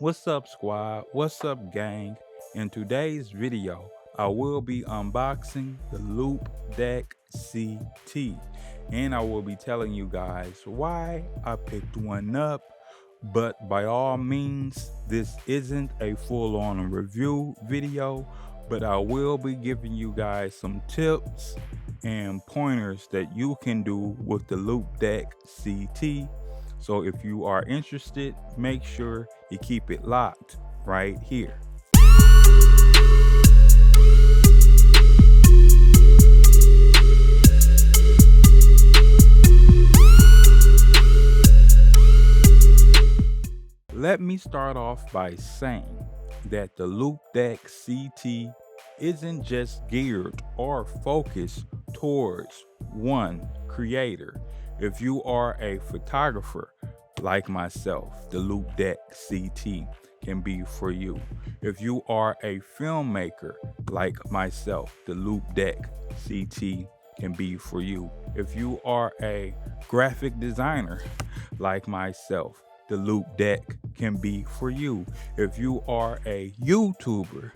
What's up, squad? What's up, gang? In today's video, I will be unboxing the Loupedeck CT, and I will be telling you guys why I picked one up. But by all means, this isn't a full-on review video, but I will be giving you guys some tips and pointers that you can do with the Loupedeck CT. So if you are interested, make sure you keep it locked right here. Let me start off by saying that the Loupedeck CT isn't just geared or focused towards one creator. If you are a photographer like myself, the Loupedeck CT can be for you. If you are a filmmaker like myself, the Loupedeck CT can be for you. If you are a graphic designer like myself, the Loupedeck can be for you. If you are a YouTuber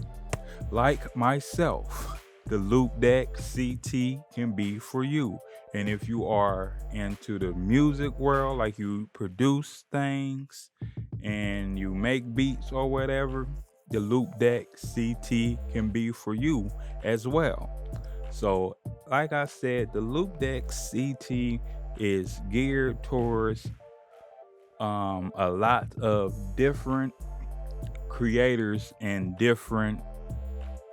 like myself, the Loupedeck CT can be for you. And if you are into the music world, like you produce things and you make beats or whatever, the Loupedeck CT can be for you as well. So, like I said, the Loupedeck CT is geared towards a lot of different creators and different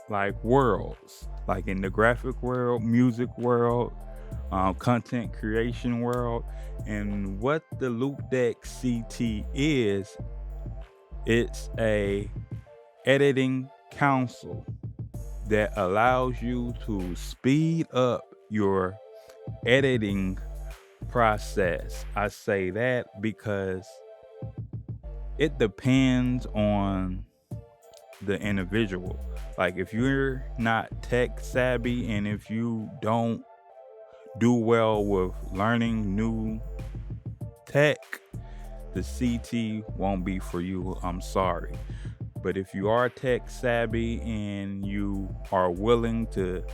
like worlds, like in the graphic world, music world, content creation world. And what the Loupedeck CT is, it's a editing console that allows you to speed up your editing process. I say that because it depends on the individual. Like if you're not tech savvy and if you don't do well with learning new tech, the CT won't be for you. I'm sorry. But if you are tech savvy and you are willing to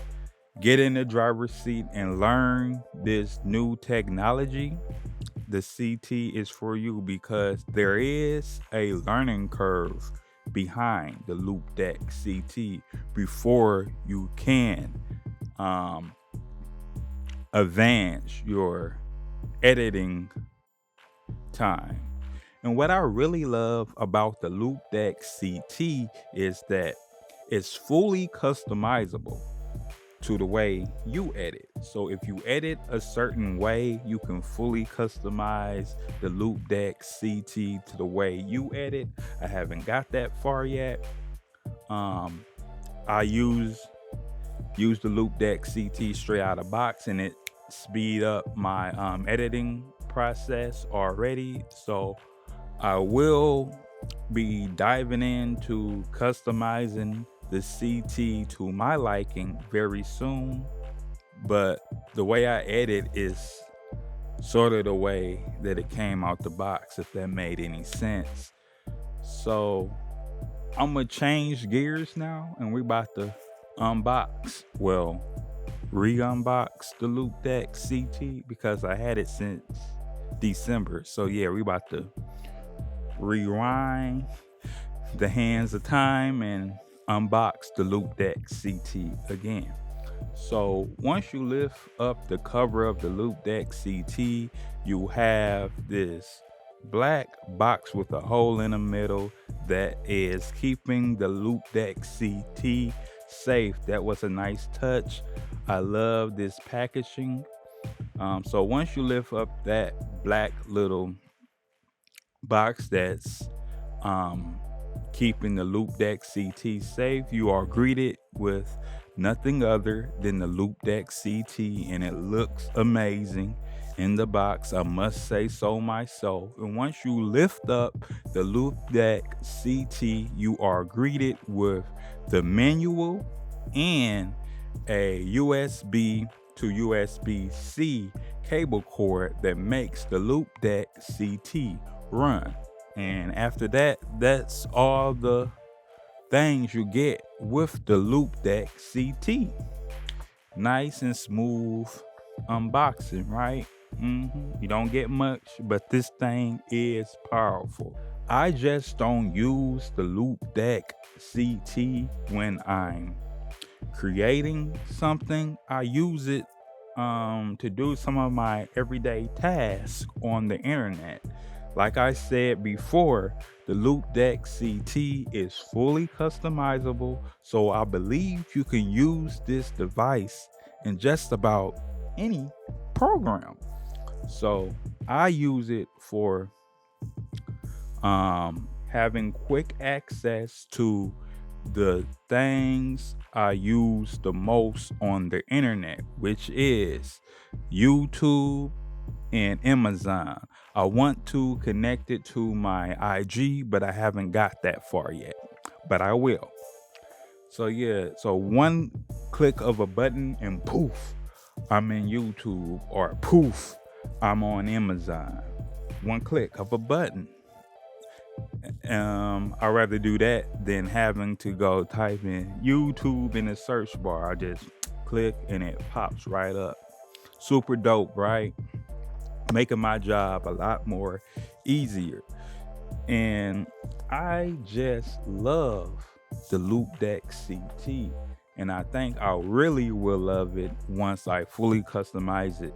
get in the driver's seat and learn this new technology, the CT is for you, because there is a learning curve behind the Loupedeck CT before you can advance your editing time. And what I really love about the Loupedeck CT is that it's fully customizable to the way you edit. So if you edit a certain way, you can fully customize the Loupedeck CT to the way you edit. I haven't got that far yet. I use the Loupedeck CT straight out of box, and it speed up my editing process already. So I will be diving into customizing the CT to my liking very soon, but the way I edit is sort of the way that it came out the box, if that made any sense. So I'm gonna change gears now, and we about to unbox, well, re-unbox the Loupedeck CT, because I had it since December. So yeah, we about to rewind the hands of time and unbox the Loupedeck CT again. So once you lift up the cover of the Loupedeck CT, you have this black box with a hole in the middle that is keeping the Loupedeck CT safe. That was a nice touch. I love this packaging. So once you lift up that black little box that's keeping the Loupedeck CT safe, you are greeted with nothing other than the Loupedeck CT, and it looks amazing in the box, I must say so myself. And once you lift up the Loupedeck CT, you are greeted with the manual and a USB to USB-C cable cord that makes the Loupedeck CT run. And after that, that's all the things you get with the Loupedeck CT. Nice and smooth unboxing, right? You don't get much, but this thing is powerful. I just don't use the Loupedeck CT when I'm creating something. I use it to do some of my everyday tasks on the internet. Like I said before, the Loupedeck CT is fully customizable, so I believe you can use this device in just about any program. So I use it for having quick access to the things I use the most on the internet, which is YouTube and Amazon. I want to connect it to my IG, but I haven't got that far yet. But I will. So yeah, so one click of a button and poof, I'm in YouTube, or poof, I'm on Amazon. One click of a button. I'd rather do that than having to go type in YouTube in the search bar. I just click and it pops right up. Super dope, right? Making my job a lot more easier. And I just love the Loupedeck CT. And I think I really will love it once I fully customize it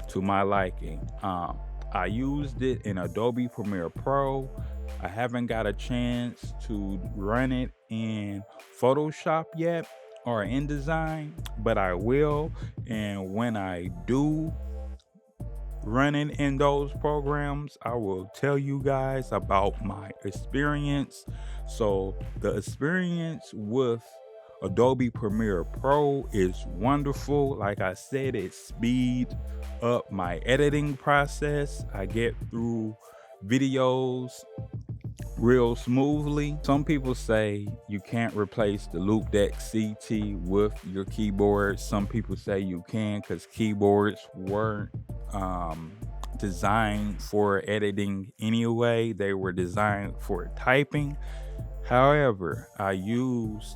to my liking. I used it in Adobe Premiere Pro. I haven't got a chance to run it in Photoshop yet or InDesign, but I will. And when I do run it in those programs, I will tell you guys about my experience. So the experience with Adobe Premiere Pro is wonderful. Like I said, it speeds up my editing process. I get through videos real smoothly. Some people say you can't replace the Loupedeck CT with your keyboard. Some people say you can because keyboards weren't designed for editing anyway. They were designed for typing. However, I use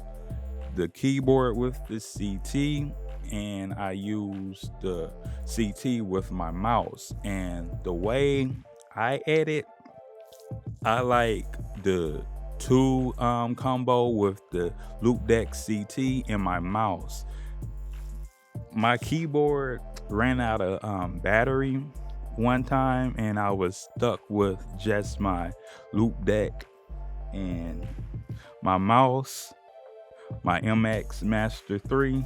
the keyboard with the CT, and I use the CT with my mouse. And the way I edit, I like the two combo with the Loupedeck CT and my mouse. My keyboard ran out of battery one time, and I was stuck with just my Loupedeck and my mouse, my MX Master 3.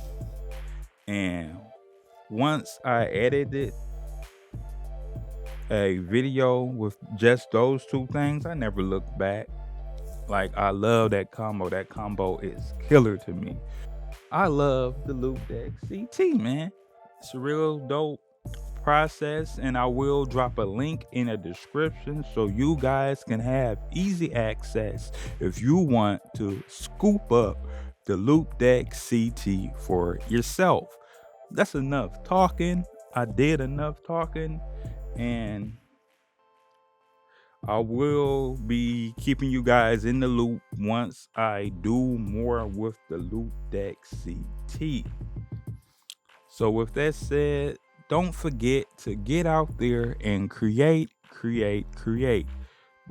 And once I edited a video with just those two things, I never looked back. Like, I love that combo. That combo is killer to me. I love the Loupedeck CT, man. It's a real dope process, and I will drop a link in the description so you guys can have easy access if you want to scoop up the Loupedeck CT for yourself. That's enough talking. I did enough talking, and I will be keeping you guys in the loop once I do more with the Loupedeck CT. So with that said, don't forget to get out there and create.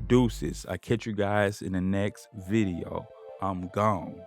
Deuces. I catch you guys in the next video. I'm gone.